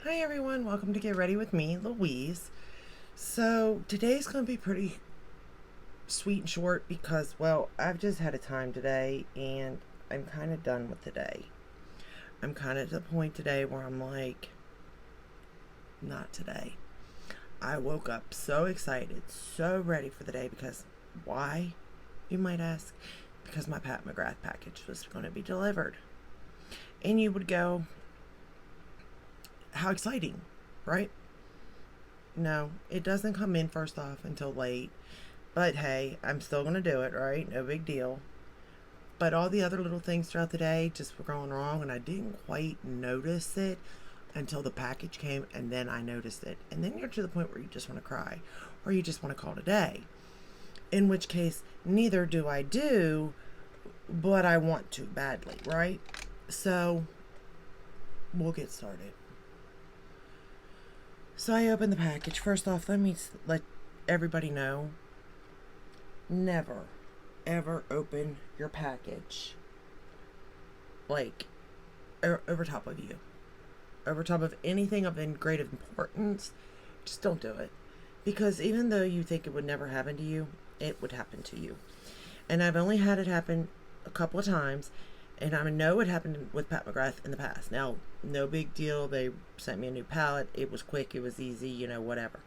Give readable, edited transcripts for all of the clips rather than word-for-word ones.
Hi everyone, welcome to Get Ready with me, Louise. So today's going to be pretty sweet and short because, well, I've just had a time today and I'm kind of done with today. I'm kind of to the point today where I'm like, not today. I woke up so excited, so ready for the day because, why, you might ask? Because my Pat Mcgrath package was going to be delivered. And you would go, how exciting, right? No, it doesn't come in first off until late. But hey, I'm still going to do it, right? No big deal. But all the other little things throughout the day just were going wrong, and I didn't quite notice it until the package came, and then I noticed it. And then you're to the point where you just want to cry, or you just want to call it a day. In which case, neither do I do, but I want to badly, right? So, we'll get started. So I opened the package. First off, let me let everybody know, never ever open your package like over top of you, over top of anything of great importance. Just don't do it, because even though you think it would never happen to you, it would happen to you. And I've only had it happen a couple of times, and I know it happened with Pat Mcgrath in the past. Now, no big deal. They sent me a new palette. It was quick. It was easy. Whatever.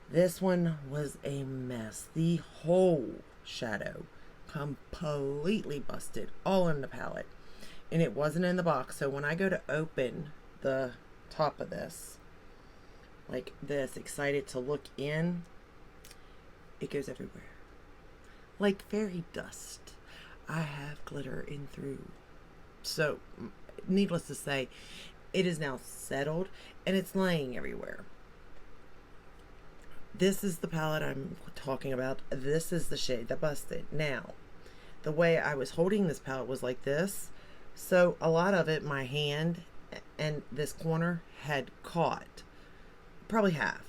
This one was a mess. The whole shadow completely busted all in the palette. And it wasn't in the box. So when I go to open the top of this, like this, excited to look in, it goes everywhere. Like fairy dust. I have glitter in through. So, needless to say, it is now settled and it's laying everywhere. This is the palette I'm talking about. This is the shade that busted. Now, the way I was holding this palette was like this. So a lot of it, my hand and this corner had caught. Probably half.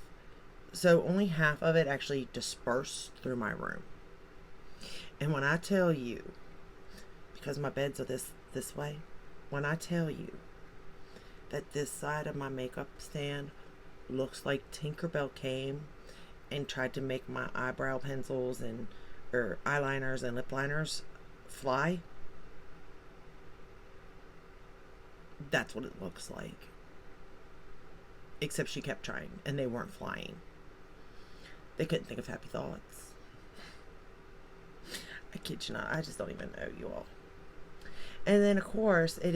So only half of it actually dispersed through my room. And when I tell you, because my beds are this way, when I tell you that this side of my makeup stand looks like Tinkerbell came and tried to make my eyebrow pencils and or eyeliners and lip liners fly, that's what it looks like. Except she kept trying and they weren't flying. They couldn't think of happy thoughts. I kid you not. I just don't even know you all. And then of course it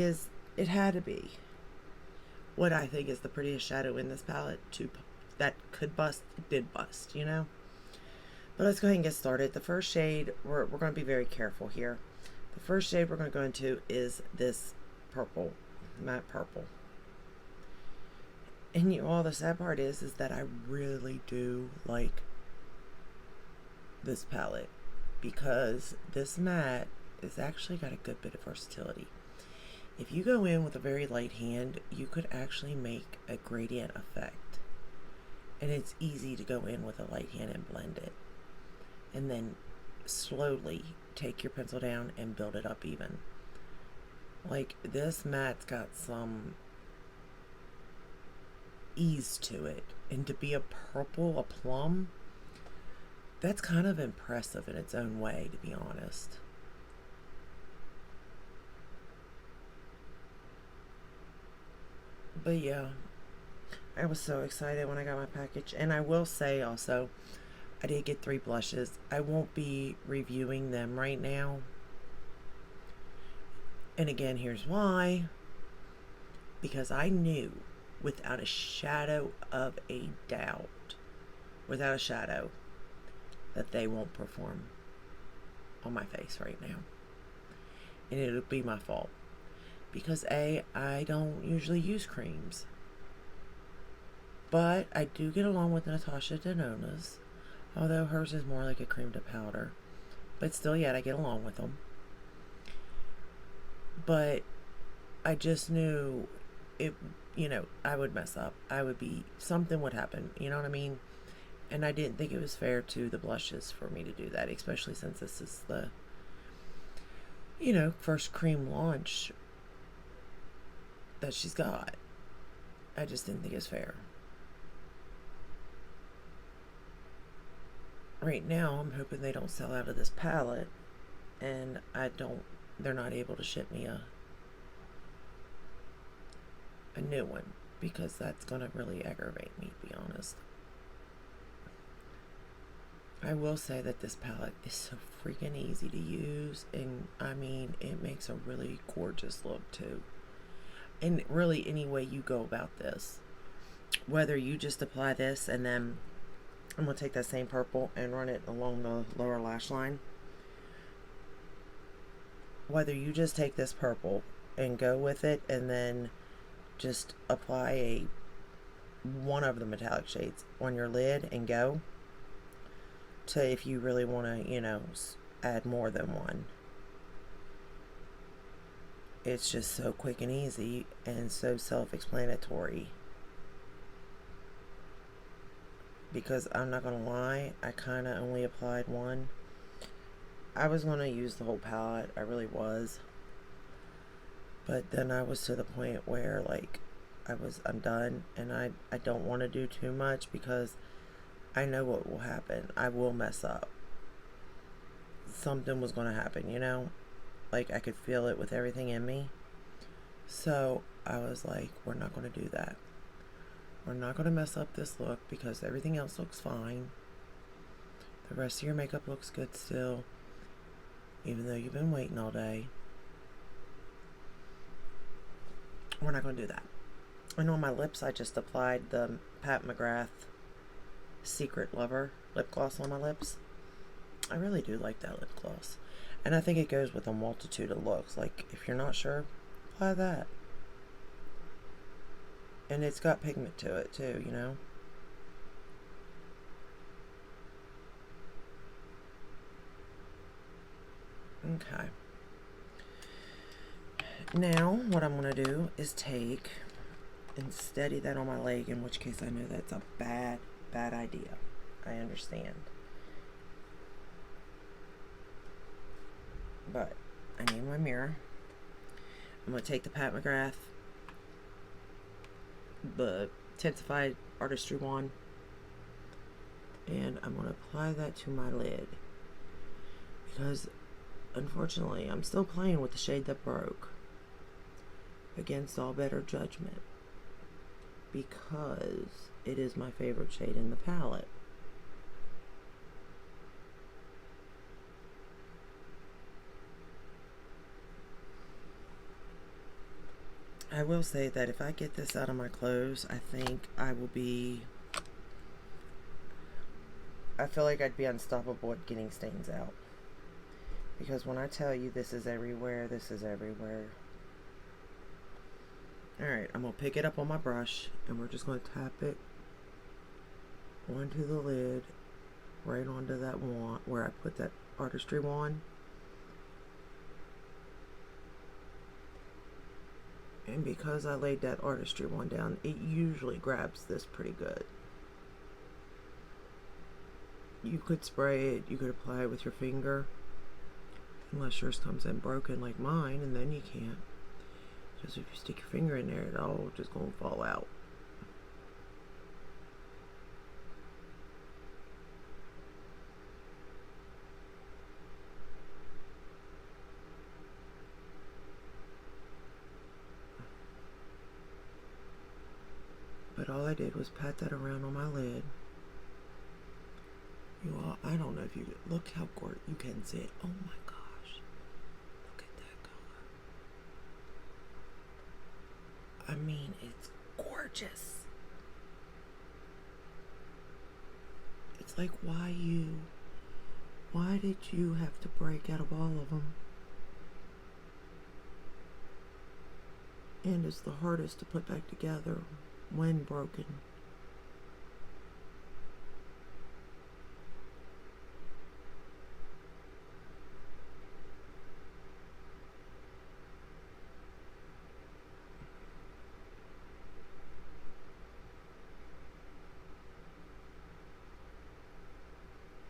had to be what I think is the prettiest shadow in this palette to that could bust. It did bust. But let's go ahead and get started. The first shade, we're going to be very careful here. The first shade we're going to go into is this purple, matte purple. And all the sad part is that I really do like this palette, because this matte has actually got a good bit of versatility. If you go in with a very light hand, you could actually make a gradient effect. And it's easy to go in with a light hand and blend it. And then slowly take your pencil down and build it up even. Like, this matte's got some ease to it. And to be a purple, a plum, that's kind of impressive in its own way, to be honest. But yeah, I was so excited when I got my package. And I will say also, I did get 3 blushes. I won't be reviewing them right now. And again, here's why. Because I knew without a shadow of a doubt, without a shadow, that they won't perform on my face right now. And it'll be my fault. Because A, I don't usually use creams. But I do get along with Natasha Denona's, although hers is more like a cream to powder. But still, yet I get along with them. But I just knew it, I would mess up. Something would happen, you know what I mean? And I didn't think it was fair to the blushes for me to do that, especially since this is the, first cream launch that she's got. I just didn't think it's fair. Right now, I'm hoping they don't sell out of this palette, and they're not able to ship me a new one, because that's gonna really aggravate me, to be honest. I will say that this palette is so freaking easy to use, and I mean, it makes a really gorgeous look too. And really, any way you go about this, whether you just apply this and then I'm going to take that same purple and run it along the lower lash line. Whether you just take this purple and go with it and then just apply one of the metallic shades on your lid and go, to if you really want to, you know, add more than one. It's just so quick and easy and so self-explanatory. Because I'm not going to lie, I kind of only applied one. I was going to use the whole palette, I really was. But then I was to the point where, like, I'm done, and I don't want to do too much because I know what will happen. I will mess up. Something was going to happen, you know? Like, I could feel it with everything in me. So I was like, we're not going to do that. We're not going to mess up this look because everything else looks fine. The rest of your makeup looks good still, even though you've been waiting all day. We're not going to do that. And on my lips, I just applied the Mcgrath Secret Lover lip gloss on my lips. I really do like that lip gloss. And I think it goes with a multitude of looks. Like, if you're not sure, apply that. And it's got pigment to it too, you know. Okay. Now, what I'm going to do is take and steady that on my leg, in which case I know that's a bad idea. I understand. But I need my mirror. I'm going to take the Pat McGrath, the Intensified Artistry wand, and I'm going to apply that to my lid. Because, unfortunately, I'm still playing with the shade that broke. Against all better judgment. Because it is my favorite shade in the palette. I will say that if I get this out of my clothes, I think I will be... I feel like I'd be unstoppable at getting stains out. Because when I tell you this is everywhere, this is everywhere. Alright, I'm going to pick it up on my brush, and we're just going to tap it onto the lid, right onto that wand, where I put that artistry wand. And because I laid that artistry one down, it usually grabs this pretty good. You could spray it, you could apply it with your finger, unless yours comes in broken like mine, and then you can't. Just if you stick your finger in there, it's all just gonna fall out. But all I did was pat that around on my lid. You all, I don't know if you look how gorgeous you can see it. Oh my gosh, look at that color. I mean, it's gorgeous. It's like, why did you have to break out of all of them? And it's the hardest to put back together when broken.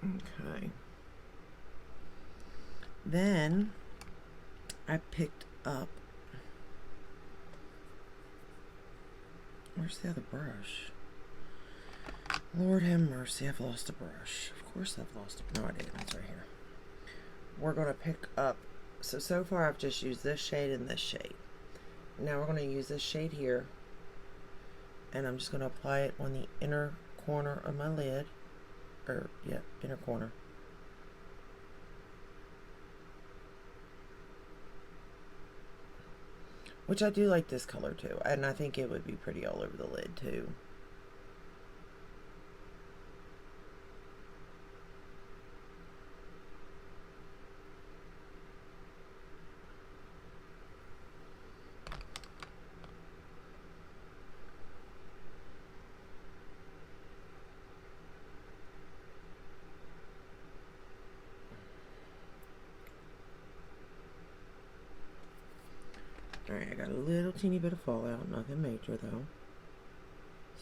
Okay. Then I picked up, where Where's the other brush? Lord have mercy, I've lost a brush. Of course I've lost it. No, I didn't. It's right here. We're going to pick up, so far I've just used this shade and this shade. Now we're going to use this shade here, and I'm just going to apply it on the inner corner of my lid, or yeah, inner corner. Which I do like this color too, and I think it would be pretty all over the lid too. Alright, I got a little teeny bit of fallout, nothing major though.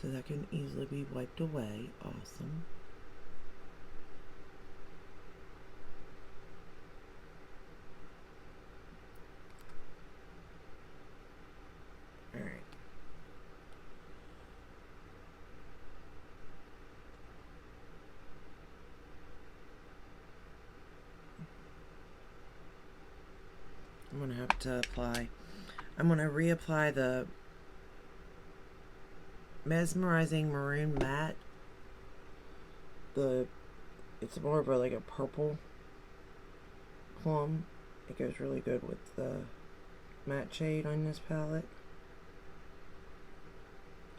So that can easily be wiped away. Awesome. Alright. I'm going to have to apply, I'm going to reapply the Mesmerizing Maroon Matte. It's more of like a purple plum. It goes really good with the matte shade on this palette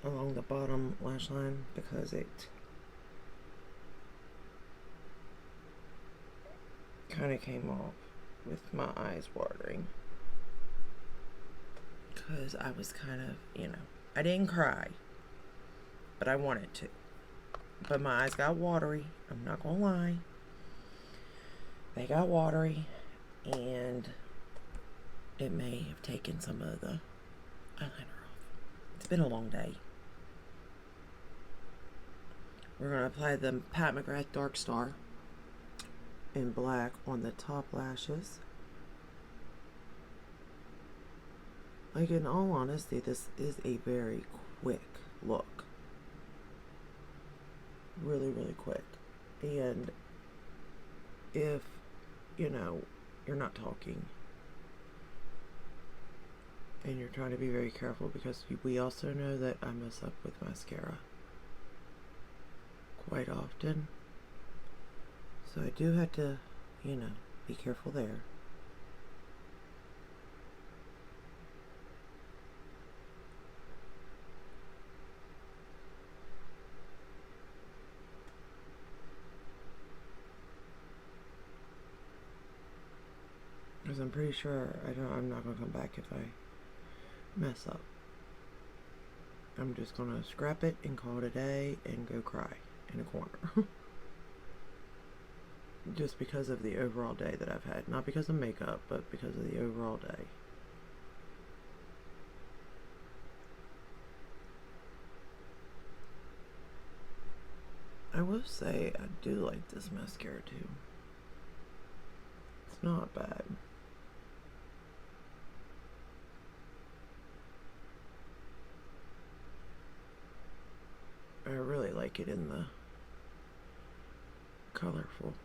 along the bottom lash line, because it kind of came off with my eyes watering, because I was kind of, you know, I didn't cry, but I wanted to. But my eyes got watery. I'm not gonna lie. They got watery, and it may have taken some of the eyeliner off. It's been a long day. We're gonna apply the Pat McGrath Dark Star in black on the top lashes. Like, in all honesty, this is a very quick look. Really, really quick. And if, you know, you're not talking and you're trying to be very careful, because we also know that I mess up with mascara quite often. So I do have to, you know, be careful there. Because I'm pretty sure I'm not going to come back if I mess up. I'm just going to scrap it and call it a day and go cry in a corner. Just because of the overall day that I've had. Not because of makeup, but because of the overall day. I will say I do like this mascara too. It's not bad. I really like it in the colorful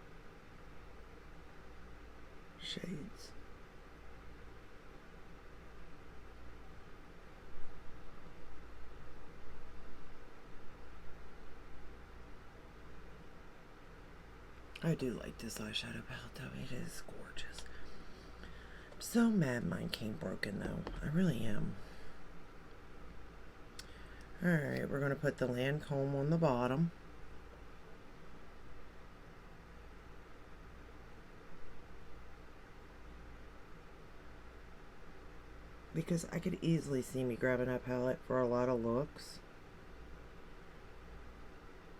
shades. I do like this eyeshadow palette though. It is gorgeous. I'm so mad mine came broken though. I really am. Alright, we're going to put the Lancome on the bottom. Because I could easily see me grabbing that palette for a lot of looks.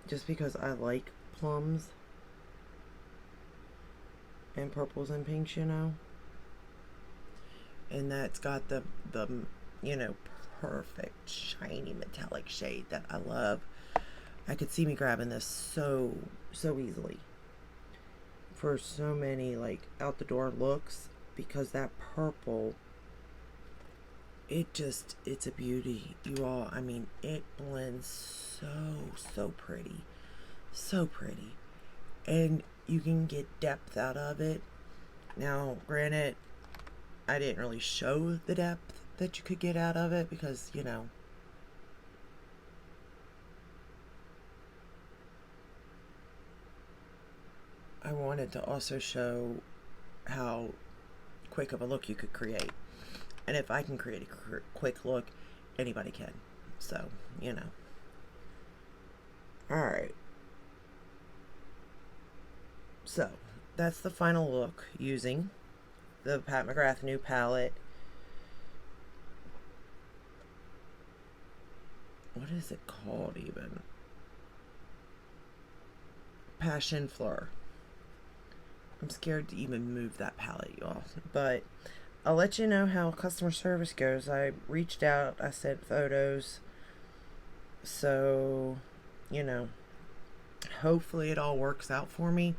Just because I like plums and purples and pinks, you know. And that's got the you know, perfect shiny metallic shade that I love. I could see me grabbing this so easily for so many like out the door looks, because that purple it's a beauty, you all. I mean, it blends so pretty. So pretty. And you can get depth out of it. Now, granted, I didn't really show the depth that you could get out of it because, you know, I wanted to also show how quick of a look you could create. And if I can create a quick look, anybody can. So, you know. Alright. So, that's the final look using the Pat McGrath new palette. What is it called even? Passion Fleur. I'm scared to even move that palette, y'all. But I'll let you know how customer service goes. I reached out, I sent photos. So, you know, hopefully it all works out for me.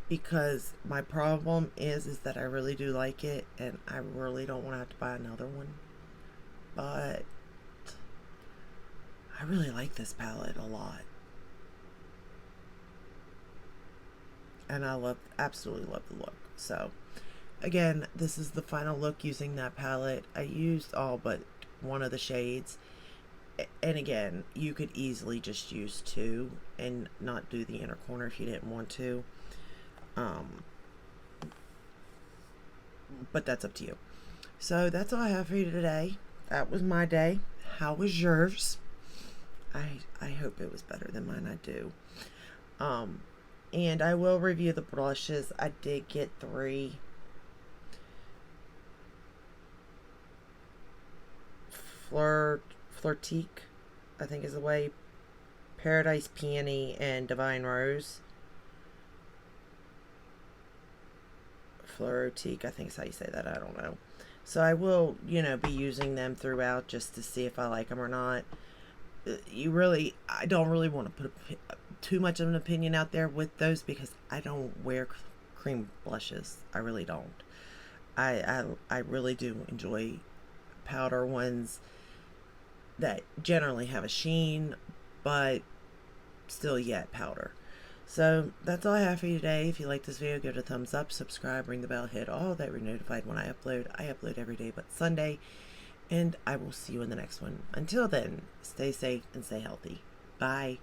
Because my problem is that I really do like it, and I really don't want to have to buy another one. But I really like this palette a lot. And I absolutely love the look. So, again, this is the final look using that palette. I used all but one of the shades. And again, you could easily just use two and not do the inner corner if you didn't want to. But that's up to you. So that's all I have for you today. That was my day. How was yours? I hope it was better than mine. I do. And I will review the blushes. I did get 3. Flirtique, I think is the way. Paradise Peony and Divine Rose. Flirtique, I think is how you say that. I don't know. So I will, you know, be using them throughout just to see if I like them or not. I don't really want to put too much of an opinion out there with those because I don't wear cream blushes. I really don't. I really do enjoy powder ones that generally have a sheen, but still yet powder. So that's all I have for you today. If you like this video, give it a thumbs up, subscribe, ring the bell, hit all that you're notified when I upload. I upload every day but Sunday. And I will see you in the next one. Until then, stay safe and stay healthy. Bye.